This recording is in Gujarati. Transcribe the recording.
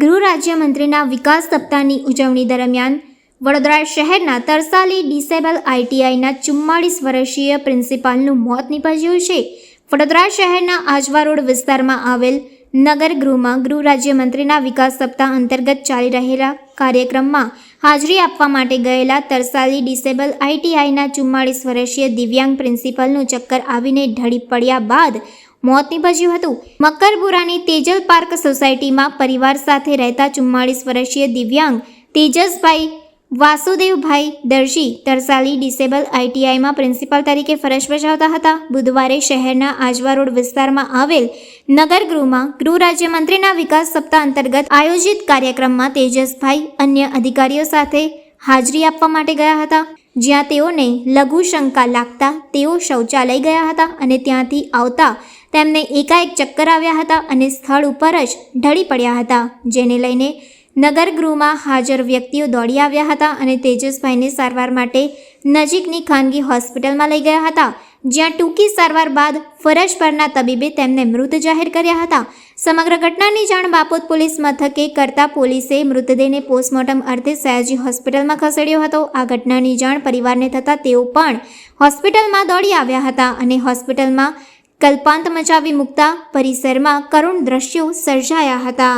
ગૃહ રાજ્યમંત્રીના વિકાસ સપ્તાહની ઉજવણી દરમિયાન વડોદરા શહેરના તરસાલી ડિસેબલ આઈટીઆઈના 44 વર્ષીય પ્રિન્સિપાલનું મોત નીપજ્યું છે. વડોદરા શહેરના આજવા રોડ વિસ્તારમાં આવેલ નગરગૃહમાં ગૃહ રાજ્યમંત્રીના વિકાસ સપ્તાહ અંતર્ગત ચાલી રહેલા કાર્યક્રમમાં હાજરી આપવા માટે ગયેલા તરસાલી ડિસેબલ આઈટીઆઈના 44 વર્ષીય દિવ્યાંગ પ્રિન્સિપલનું ચક્કર આવીને ઢળી પડ્યા બાદ મોત નીપજ્યું હતું. મકરપુરાની તેજલ પાર્ક સોસાયટીમાં પરિવાર સાથે રહેતા 44 વર્ષીય દિવ્યાંગ તેજસભાઈ વાસુદેવભાઈ દરજી તરસાલી ડિસેબલ આઈટીઆઈમાં પ્રિન્સિપાલ તરીકે ફરજ બજાવતા હતા. બુધવારે શહેરના આજવા રોડ વિસ્તારમાં આવેલ નગરગૃહમાં ગૃહ રાજ્યમંત્રીના વિકાસ સપ્તાહ અંતર્ગત આયોજિત કાર્યક્રમમાં તેજસભાઈ અન્ય અધિકારીઓ સાથે હાજરી આપવા માટે ગયા હતા, જ્યાં તેઓને લઘુ શંકા લાગતા તેઓ શૌચાલય ગયા હતા અને ત્યાંથી આવતા તેમને એકાએક ચક્કર આવ્યા હતા અને સ્થળ ઉપર જ ઢળી પડ્યા હતા, જેને લઈને નગરગૃહમાં હાજર વ્યક્તિઓ દોડી આવ્યા હતા અને તેજસભાઈને સારવાર માટે નજીકની ખાનગી હોસ્પિટલમાં લઈ ગયા હતા, જ્યાં ટૂંકી સારવાર બાદ ફરજ પરના તબીબે તેમને મૃત જાહેર કર્યા હતા. સમગ્ર ઘટનાની જાણ બાપોદ પોલીસ મથકે કરતા પોલીસે મૃતદેહને પોસ્ટમોર્ટમ અર્થે સયાજી હોસ્પિટલમાં ખસેડ્યો હતો. આ ઘટનાની જાણ પરિવારને થતાં તેઓ પણ હોસ્પિટલમાં દોડી આવ્યા હતા અને હોસ્પિટલમાં કલ્પાંત મચાવી મૂકતા પરિસરમાં કરુણ દ્રશ્યો સર્જાયા હતા.